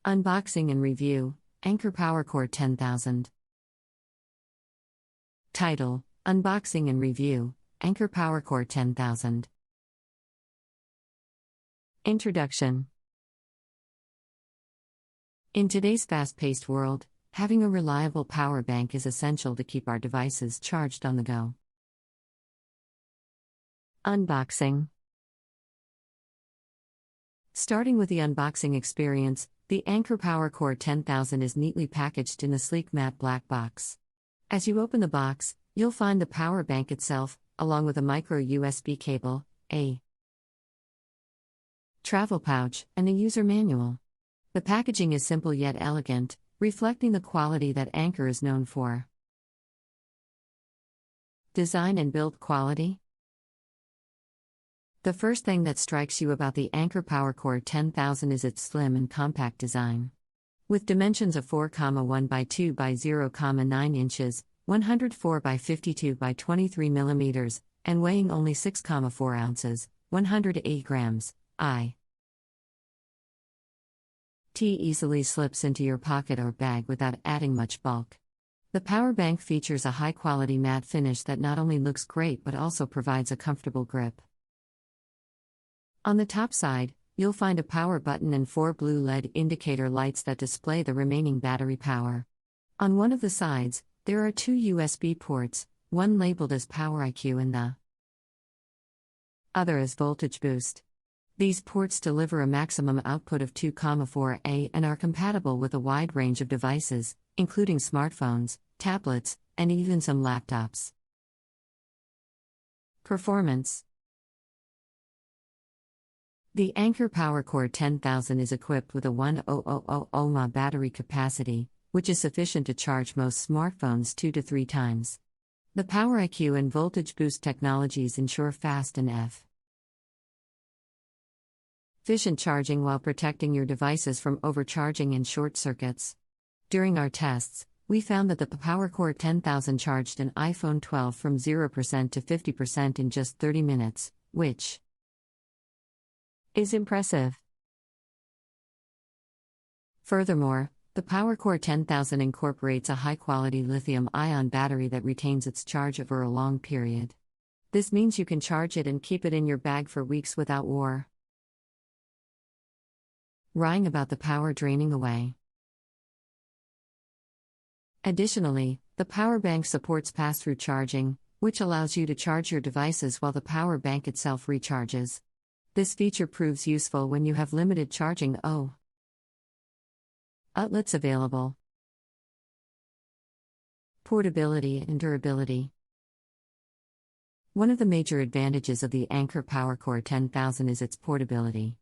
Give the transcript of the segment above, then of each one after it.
Unboxing and Review, Anker PowerCore 10,000. Title: Unboxing and Review, Anker PowerCore 10,000. Introduction. In today's fast-paced world, having a reliable power bank is essential to keep our devices charged on the go. Unboxing. Starting with the unboxing experience, the Anker PowerCore 10,000 is neatly packaged in a sleek matte black box. As you open the box, you'll find the power bank itself, along with a micro USB cable, a travel pouch, and a user manual. The packaging is simple yet elegant, reflecting the quality that Anker is known for. Design and build quality. The first thing that strikes you about the Anker PowerCore 10,000 is its slim and compact design. With dimensions of 4,1 by 2 by 0,9 inches, 104 by 52 by 23 millimeters, and weighing only 6,4 ounces, 108 grams, it easily slips into your pocket or bag without adding much bulk. The power bank features a high-quality matte finish that not only looks great but also provides a comfortable grip. On the top side, you'll find a power button and 4 blue LED indicator lights that display the remaining battery power. On one of the sides, there are 2 USB ports, one labeled as Power IQ and the other as Voltage Boost. These ports deliver a maximum output of 2,4 A and are compatible with a wide range of devices, including smartphones, tablets, and even some laptops. Performance. The Anker PowerCore 10,000 is equipped with a 1000 mAh battery capacity, which is sufficient to charge most smartphones 2 to 3 times. The Power IQ and Voltage Boost technologies ensure fast and efficient charging while protecting your devices from overcharging and short circuits. During our tests, we found that the PowerCore 10,000 charged an iPhone 12 from 0% to 50% in just 30 minutes, which is impressive. Furthermore, the PowerCore 10,000 incorporates a high-quality lithium-ion battery that retains its charge over a long period. This means you can charge it and keep it in your bag for weeks without worrying about the power draining away. Additionally, the power bank supports pass-through charging, which allows you to charge your devices while the power bank itself recharges. This feature proves useful when you have limited charging outlets available. Portability and durability. One of the major advantages of the Anker PowerCore 10,000 is its portability.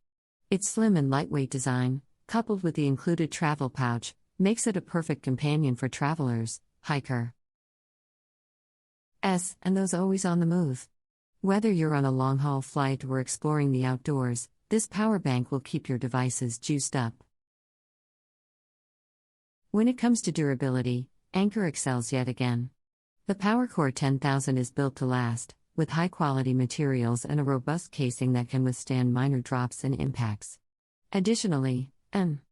Its slim and lightweight design, coupled with the included travel pouch, makes it a perfect companion for travelers, hikers, and those always on the move. Whether you're on a long-haul flight or exploring the outdoors, this power bank will keep your devices juiced up. When it comes to durability, Anker excels yet again. The PowerCore 10,000 is built to last, with high-quality materials and a robust casing that can withstand minor drops and impacts. Additionally, Anker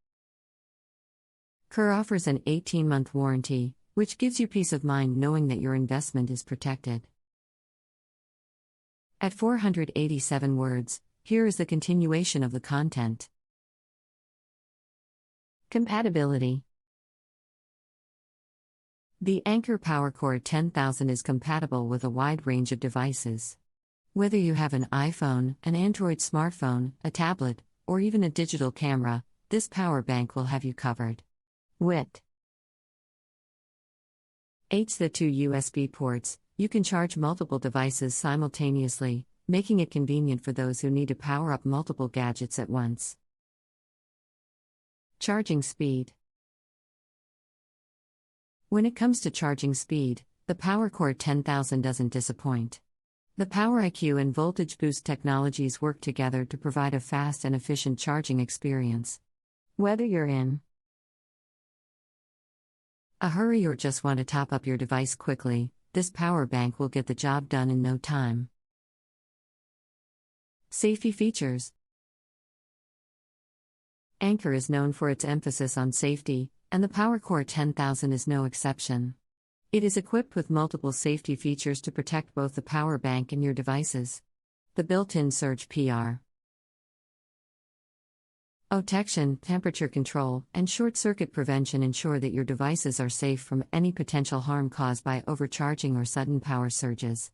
offers an 18-month warranty, which gives you peace of mind knowing that your investment is protected. At 487 words, here is the continuation of the content. Compatibility. The Anker PowerCore 10,000 is compatible with a wide range of devices. Whether you have an iPhone, an Android smartphone, a tablet, or even a digital camera, this power bank will have you covered. With the 2 USB ports, you can charge multiple devices simultaneously, making it convenient for those who need to power up multiple gadgets at once. Charging speed. When it comes to charging speed, the PowerCore 10,000 doesn't disappoint. The Power IQ and Voltage Boost technologies work together to provide a fast and efficient charging experience. Whether you're in a hurry or just want to top up your device quickly, this power bank will get the job done in no time. Safety features. Anker is known for its emphasis on safety, and the PowerCore 10,000 is no exception. It is equipped with multiple safety features to protect both the power bank and your devices. The built-in surge protection, temperature control, and short-circuit prevention ensure that your devices are safe from any potential harm caused by overcharging or sudden power surges.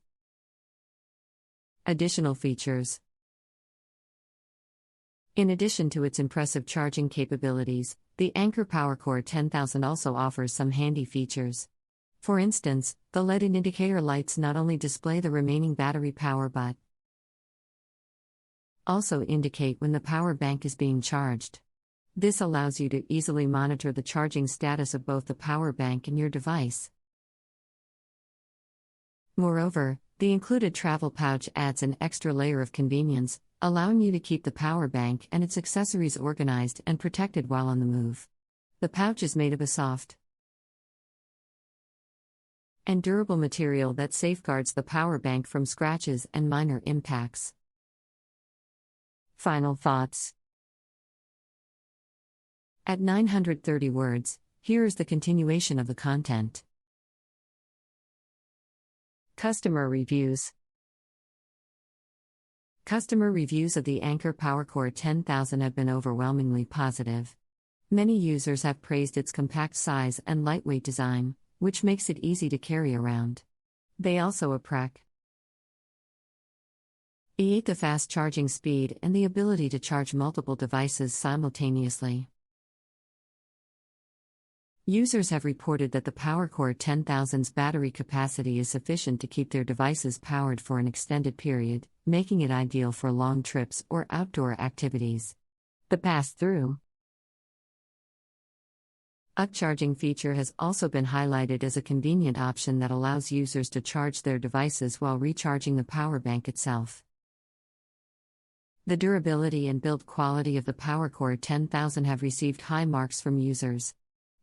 Additional features. In addition to its impressive charging capabilities, the Anker PowerCore 10,000 also offers some handy features. For instance, the LED indicator lights not only display the remaining battery power but also indicate when the power bank is being charged. This allows you to easily monitor the charging status of both the power bank and your device. Moreover, the included travel pouch adds an extra layer of convenience, allowing you to keep the power bank and its accessories organized and protected while on the move. The pouch is made of a soft and durable material that safeguards the power bank from scratches and minor impacts. Final thoughts. At 930 words, here is the continuation of the content. Customer reviews. Customer reviews of the Anker PowerCore 10,000 have been overwhelmingly positive. Many users have praised its compact size and lightweight design, which makes it easy to carry around. They also appreciate the fast charging speed and the ability to charge multiple devices simultaneously. Users have reported that the PowerCore 10,000's battery capacity is sufficient to keep their devices powered for an extended period, making it ideal for long trips or outdoor activities. The pass-through upcharging feature has also been highlighted as a convenient option that allows users to charge their devices while recharging the power bank itself. The durability and build quality of the PowerCore 10,000 have received high marks from users.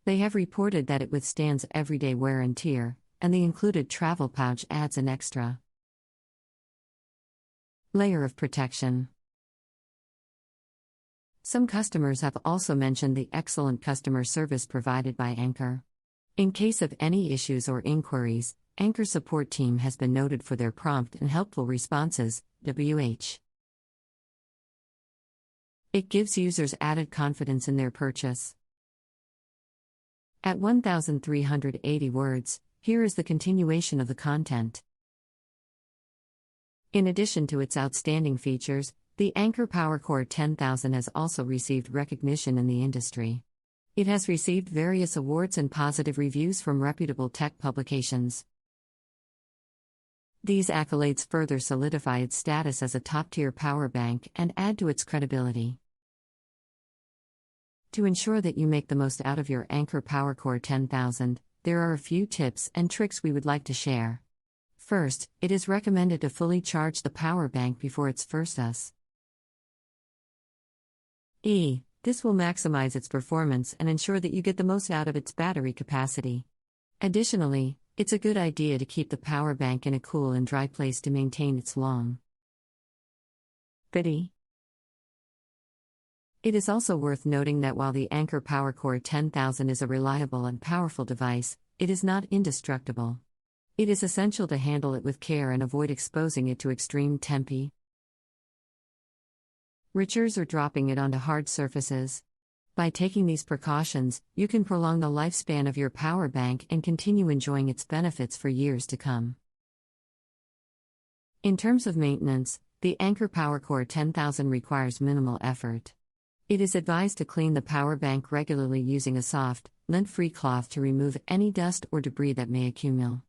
They have reported that it withstands everyday wear and tear, and the included travel pouch adds an extra layer of protection. Some customers have also mentioned the excellent customer service provided by Anker. In case of any issues or inquiries, Anker support team has been noted for their prompt and helpful responses. It gives users added confidence in their purchase. At 1,380 words, here is the continuation of the content. In addition to its outstanding features, the Anker PowerCore 10,000 has also received recognition in the industry. It has received various awards and positive reviews from reputable tech publications. These accolades further solidify its status as a top-tier power bank and add to its credibility. To ensure that you make the most out of your Anker PowerCore 10,000, there are a few tips and tricks we would like to share. First, it is recommended to fully charge the power bank before its first use. This will maximize its performance and ensure that you get the most out of its battery capacity. Additionally, it's a good idea to keep the power bank in a cool and dry place to maintain its longevity. It is also worth noting that while the Anker PowerCore 10,000 is a reliable and powerful device, it is not indestructible. It is essential to handle it with care and avoid exposing it to extreme temperatures or dropping it onto hard surfaces. By taking these precautions, you can prolong the lifespan of your power bank and continue enjoying its benefits for years to come. In terms of maintenance, the Anker PowerCore 10,000 requires minimal effort. It is advised to clean the power bank regularly using a soft, lint-free cloth to remove any dust or debris that may accumulate.